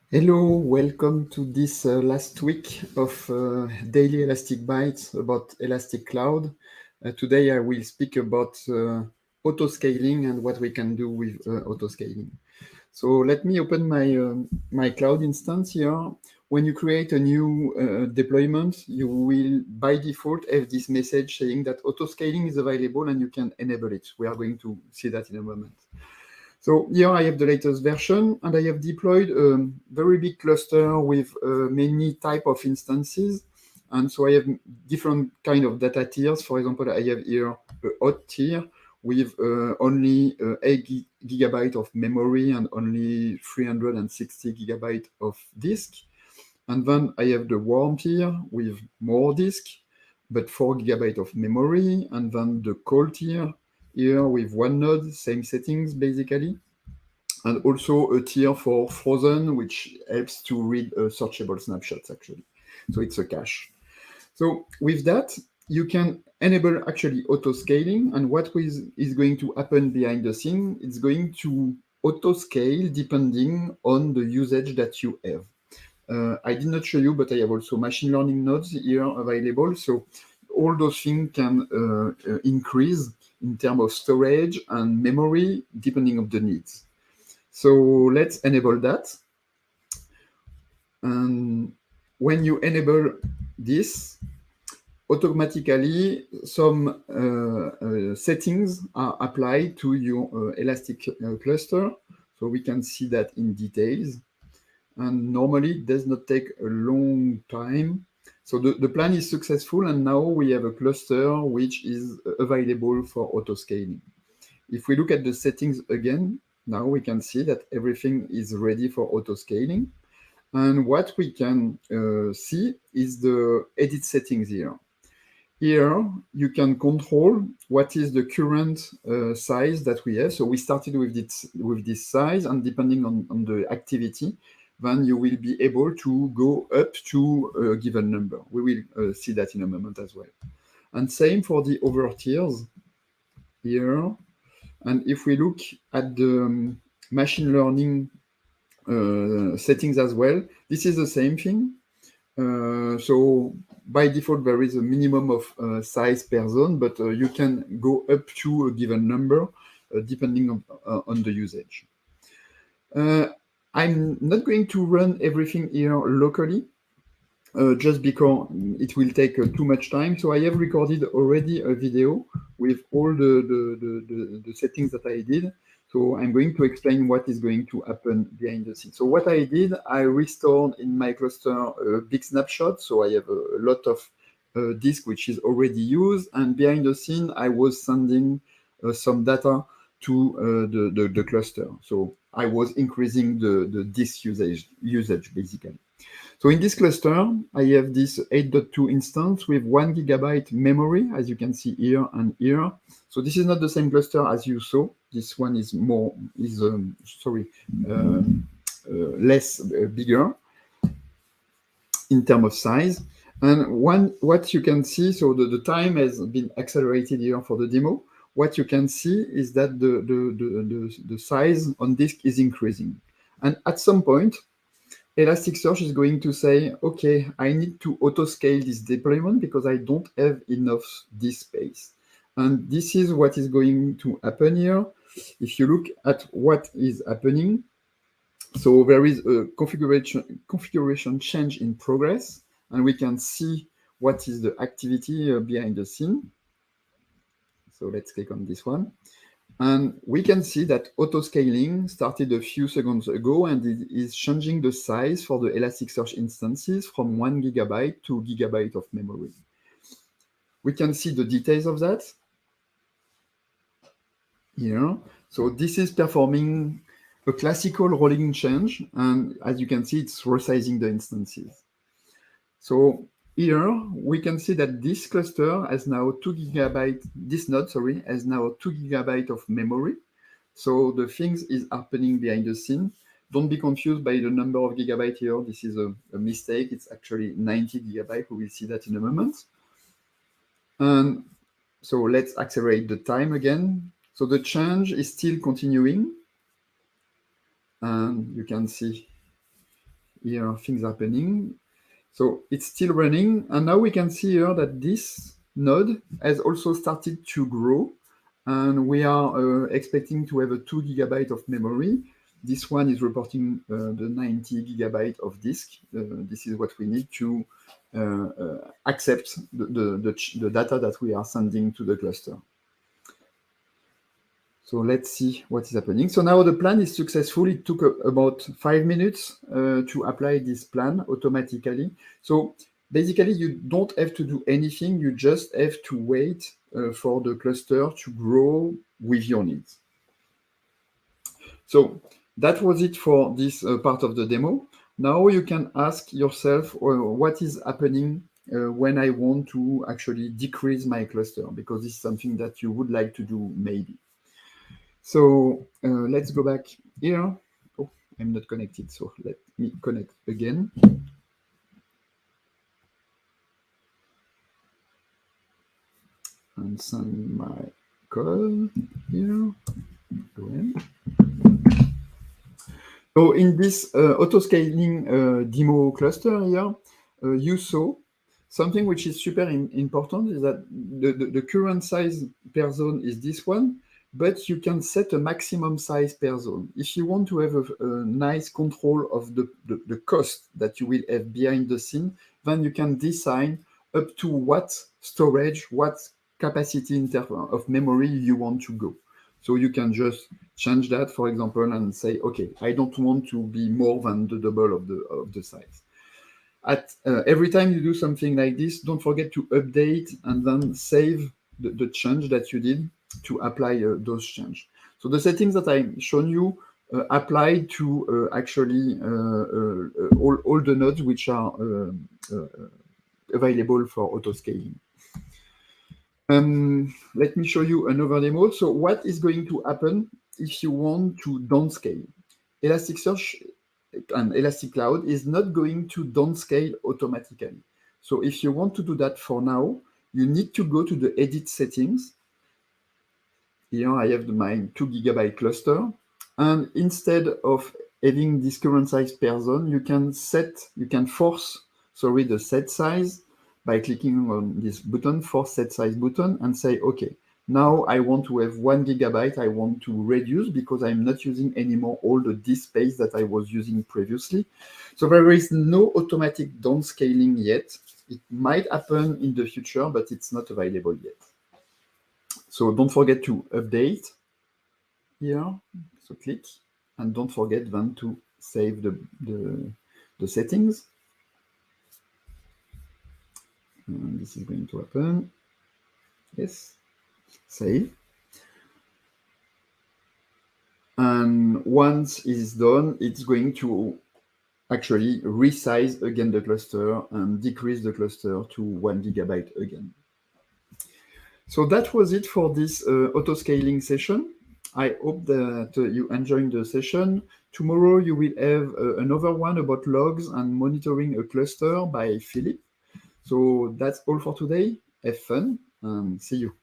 Hello, welcome to this last week of Daily Elastic Bytes about Elastic Cloud. Today I will speak about autoscaling and what we can do with autoscaling. So let me open my cloud instance here. When you create a new deployment, you will by default have this message saying that autoscaling is available and you can enable it. We are going to see that in a moment. So here I have the latest version, and I have deployed a very big cluster with many type of instances. And so I have different kind of data tiers. For example, I have here a hot tier with only 8 gigabyte of memory and only 360 gigabyte of disk. And then I have the warm tier with more disk, but 4 gigabyte of memory. And then the cold tier here with one node, same settings basically, and also a tier for frozen, which helps to read searchable snapshots actually. So it's a cache. So with that, you can enable actually auto scaling, and what is going to happen behind the scene, it's going to auto scale depending on the usage that you have. I did not show you, but I have also machine learning nodes here available. So all those things can increase in terms of storage and memory depending on the needs. So let's enable that. And when you enable this, automatically some settings are applied to your Elastic cluster. So we can see that in details. And normally it does not take a long time. So the plan is successful, and now we have a cluster which is available for auto scaling. If we look at the settings again, now we can see that everything is ready for auto scaling. And what we can see is the edit settings here. Here, you can control what is the current size that we have. So we started with this size, and depending on the activity, then you will be able to go up to a given number. We will see that in a moment as well. And same for the other tiers here. And if we look at the machine learning settings as well, this is the same thing. So by default, there is a minimum of size per zone, but you can go up to a given number depending on the usage. I'm not going to run everything here locally, just because it will take too much time. So I have recorded already a video with all the settings that I did. So I'm going to explain what is going to happen behind the scenes. So what I did, I restored in my cluster a big snapshot. So I have a lot of disk which is already used. And behind the scene, I was sending some data to the cluster. So I was increasing the disk usage basically. So in this cluster, I have this 8.2 instance with 1 gigabyte memory, as you can see here and here. So this is not the same cluster as you saw. This one is less bigger in terms of size. And what you can see, so the time has been accelerated here for the demo. What you can see is that the size on disk is increasing. And at some point, Elasticsearch is going to say, okay, I need to auto-scale this deployment because I don't have enough disk space. And this is what is going to happen here. If you look at what is happening, so there is a configuration change in progress, and we can see what is the activity behind the scene. So let's click on this one. And we can see that auto-scaling started a few seconds ago, and it is changing the size for the Elasticsearch instances from 1 gigabyte to gigabyte of memory. We can see the details of that here. So this is performing a classical rolling change, and as you can see, it's resizing the instances. So here we can see that this cluster has now 2 gigabyte, this node, sorry, has now 2 gigabyte of memory. So the things is happening behind the scene. Don't be confused by the number of gigabyte here. This is a mistake. It's actually 90 gigabyte. We will see that in a moment. And so let's accelerate the time again. So the change is still continuing. And you can see here things happening. So it's still running, and now we can see here that this node has also started to grow, and we are expecting to have a 2 GB of memory. This one is reporting the 90 GB of disk. This is what we need to accept the data that we are sending to the cluster. So let's see what is happening. So now the plan is successful. It took about 5 minutes to apply this plan automatically. So basically, you don't have to do anything. You just have to wait for the cluster to grow with your needs. So that was it for this part of the demo. Now you can ask yourself what is happening when I want to actually decrease my cluster, because this is something that you would like to do maybe. So let's go back here. Oh, I'm not connected, so let me connect again. And send my call here. Go ahead. So in this autoscaling demo cluster here, you saw something which is super important is that the current size per zone is this one, but you can set a maximum size per zone. If you want to have a nice control of the cost that you will have behind the scene, then you can design up to what storage, what capacity of memory you want to go. So you can just change that, for example, and say, okay, I don't want to be more than the double of the size. At every time you do something like this, don't forget to update and then save the change that you did to apply those changes. So the settings that I've shown you apply to actually all the nodes which are available for autoscaling. Let me show you another demo. So what is going to happen if you want to downscale? Elasticsearch and Elastic Cloud is not going to downscale automatically. So if you want to do that for now, you need to go to the edit settings. Here I have my 2 GB cluster. And instead of having this current size per zone, you can force the set size by clicking on this button, force set size button, and say, okay, now I want to have 1 GB. I want to reduce because I'm not using anymore all the disk space that I was using previously. So there is no automatic downscaling yet. It might happen in the future, but it's not available yet. So don't forget to update here. So click, and don't forget then to save the settings. And this is going to happen. Yes, save. And once it's done, it's going to actually resize again the cluster and decrease the cluster to 1 GB again. So that was it for this autoscaling session. I hope that you enjoyed the session. Tomorrow you will have another one about logs and monitoring a cluster by Philip. So that's all for today. Have fun and see you.